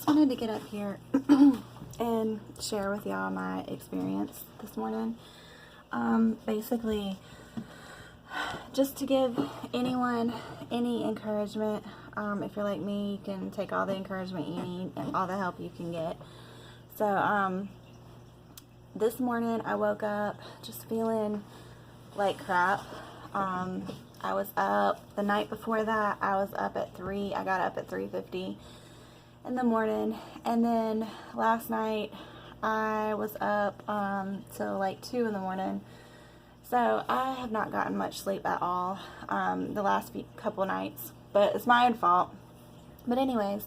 just wanted to get up here and share with y'all my experience this morning. Basically, just to give anyone any encouragement. If you're like me, you can take all the encouragement you need and all the help you can get. So, this morning I woke up just feeling like crap. I was up the night before that. I was up at 3. I got up at 3:50 in the morning, and then last night I was up till like 2 in the morning. So I have not gotten much sleep at all the last couple nights, but it's my own fault. But anyways,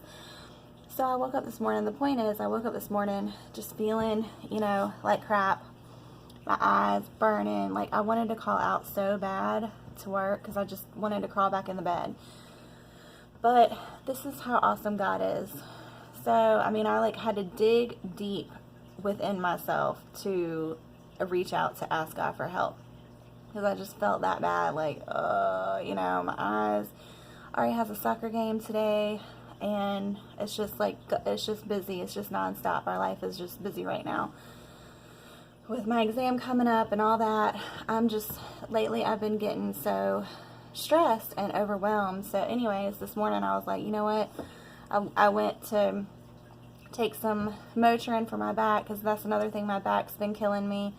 so I woke up this morning. The point is, I woke up this morning just feeling, like crap. My eyes burning. Like I wanted to call out so bad to work because I just wanted to crawl back in the bed. But this is how awesome God is. So, I had to dig deep within myself to reach out to ask God for help. Because I just felt that bad. Like, my eyes. Ari has a soccer game today. And it's just busy. It's just nonstop. Our life is just busy right now. With my exam coming up and all that, lately I've been getting so stressed and overwhelmed. So anyways, this morning I was like, you know what? I went to take some Motrin for my back because that's another thing. My back's been killing me.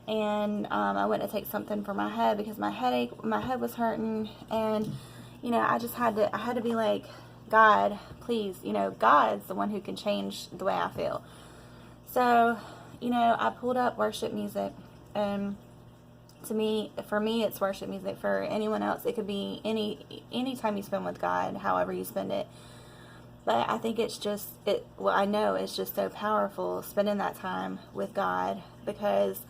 And I went to take something for my head because my head was hurting. And, I had to be like, God, please, God's the one who can change the way I feel. So, I pulled up worship music, and for me, it's worship music. For anyone else, it could be any time you spend with God, however you spend it. But I think I know it's just so powerful spending that time with God, because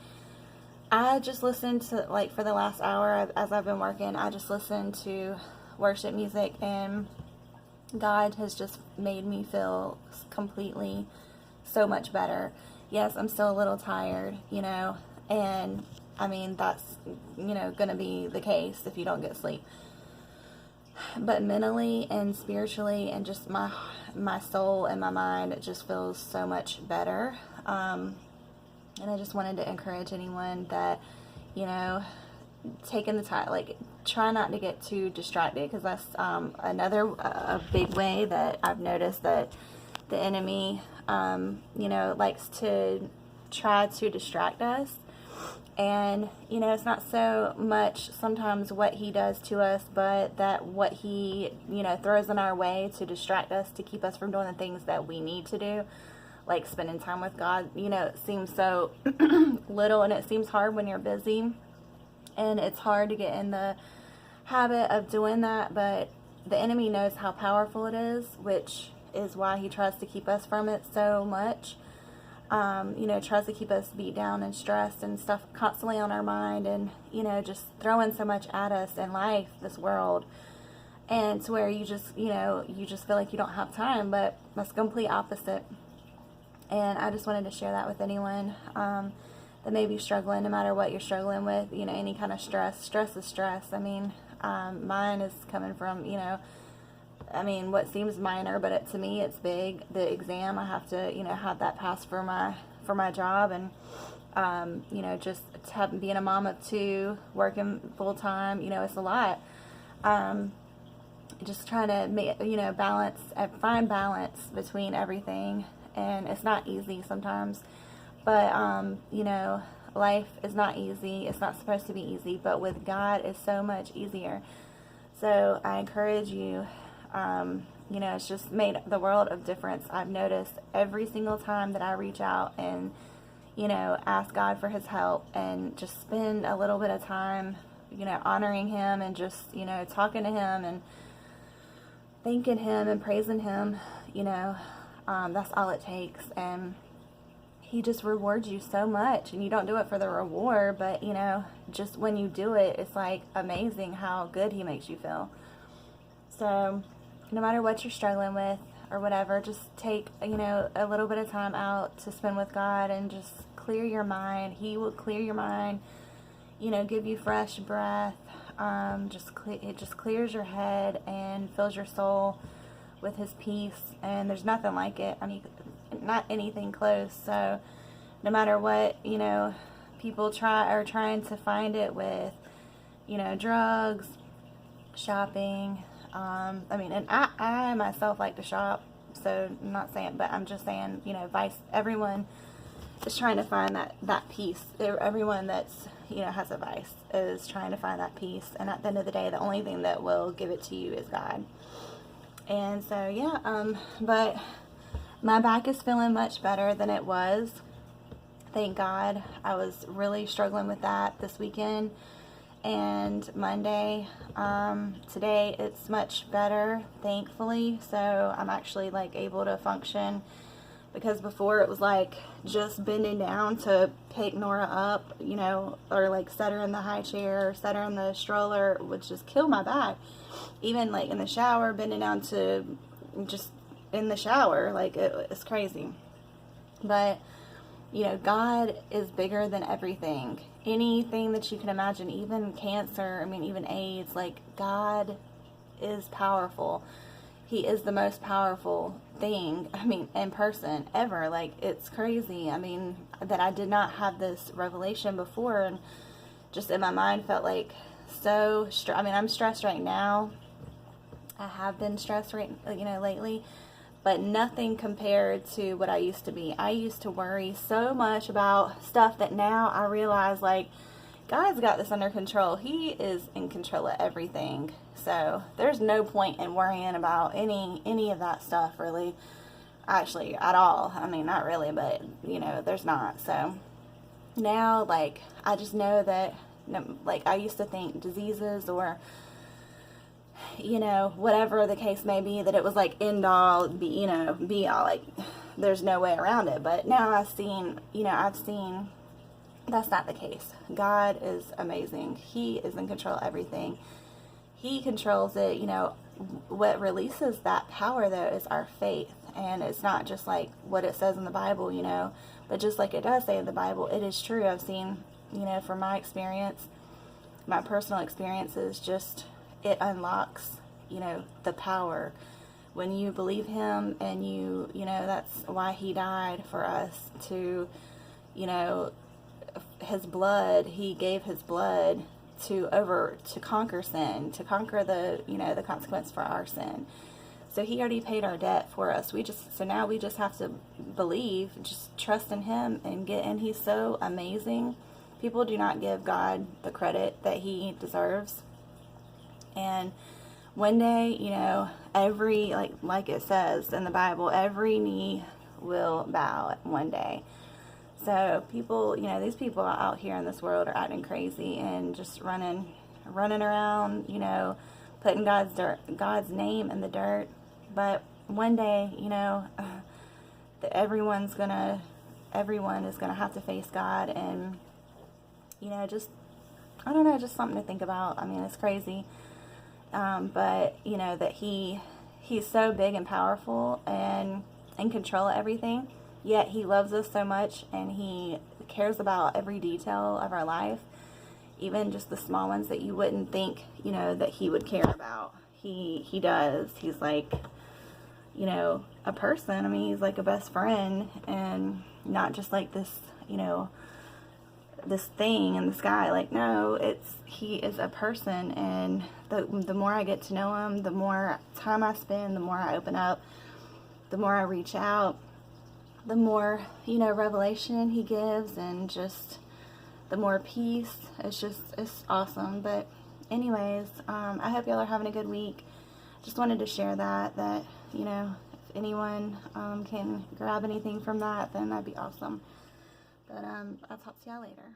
I just listened to, for the last hour as I've been working, I just listened to worship music, and God has just made me feel completely so much better. Yes, I'm still a little tired, and that's, going to be the case if you don't get sleep. But mentally and spiritually and just my soul and my mind, it just feels so much better. And I just wanted to encourage anyone that, taking the time, try not to get too distracted, because that's another big way that I've noticed that the enemy, likes to try to distract us. And, it's not so much sometimes what he does to us, but that what he, throws in our way to distract us, to keep us from doing the things that we need to do, like spending time with God. It seems so little, and it seems hard when you're busy, and it's hard to get in the habit of doing that, but the enemy knows how powerful it is, which is why he tries to keep us from it so much. Tries to keep us beat down and stressed and stuff constantly on our mind, and, just throwing so much at us in life, this world, and to where you just feel like you don't have time, but that's the complete opposite. And I just wanted to share that with anyone that may be struggling, no matter what you're struggling with, any kind of stress. Stress is stress. Mine is coming from, what seems minor, but to me it's big. The exam, I have to, have that pass for my job, and being a mom of 2, working full time, it's a lot. Just trying to balance, find balance between everything, and it's not easy sometimes. But life is not easy. It's not supposed to be easy, but with God, it's so much easier. So I encourage you. It's just made the world of difference. I've noticed every single time that I reach out and, ask God for his help and just spend a little bit of time, honoring him and just, talking to him and thanking him and praising him, that's all it takes. And he just rewards you so much, and you don't do it for the reward, but, just when you do it, it's like amazing how good he makes you feel. So no matter what you're struggling with or whatever, just take, a little bit of time out to spend with God and just clear your mind. He will clear your mind, give you fresh breath. It just clears your head and fills your soul with his peace, and there's nothing like it. I mean, not anything close. So no matter what, people are trying to find it with, drugs, shopping. And I myself like to shop, so I'm not saying, but I'm just saying, everyone is trying to find that peace. Everyone that's, has a vice is trying to find that peace. And at the end of the day, the only thing that will give it to you is God. And so, yeah, but my back is feeling much better than it was. Thank God. I was really struggling with that this weekend and Monday. Today it's much better, thankfully. So I'm actually like able to function, because before it was like just bending down to pick Nora up, or like set her in the high chair or set her in the stroller would just kill my back. Even like in the shower, bending down to just in the shower, like it's crazy. But God is bigger than everything. Anything that you can imagine, even cancer, even AIDS, like God is powerful. He is the most powerful thing, in person ever. Like, it's crazy. That I did not have this revelation before, and just in my mind felt like so I'm stressed right now. I have been stressed lately, but nothing compared to what I used to be. I used to worry so much about stuff that now I realize, like, God's got this under control. He is in control of everything. So there's no point in worrying about any of that stuff, really. Actually, at all. Not really, but, there's not. So now, like, I just know that, like, I used to think diseases or whatever the case may be, that it was like end all, be all, like there's no way around it. But now I've seen that's not the case. God is amazing. He is in control of everything. He controls it. What releases that power, though, is our faith. And it's not just like what it says in the Bible, but just like it does say in the Bible, it is true. I've seen, from my experience, my personal experiences, just it unlocks, the power when you believe him, and that's why he died for us, to, his blood, he gave his blood to conquer sin, to conquer the, the consequence for our sin. So he already paid our debt for us. So now we just have to believe, just trust in him and he's so amazing. People do not give God the credit that he deserves. And one day, every, like it says in the Bible, every knee will bow one day. So people, these people out here in this world are acting crazy and just running around, putting God's name in the dirt. But one day, everyone is gonna have to face God, and just, I don't know, just something to think about. It's crazy. But that he's so big and powerful and in control of everything, yet he loves us so much, and he cares about every detail of our life, even just the small ones that you wouldn't think, that he would care about. He does. He's like, a person. He's like a best friend, and not just like this, this thing in the sky. Like, no, he is a person, and the more I get to know him, the more time I spend, the more I open up, the more I reach out, the more, revelation he gives, and just the more peace. It's awesome. But anyways, I hope y'all are having a good week. Just wanted to share that, if anyone can grab anything from that, then that'd be awesome. But I'll talk to y'all later.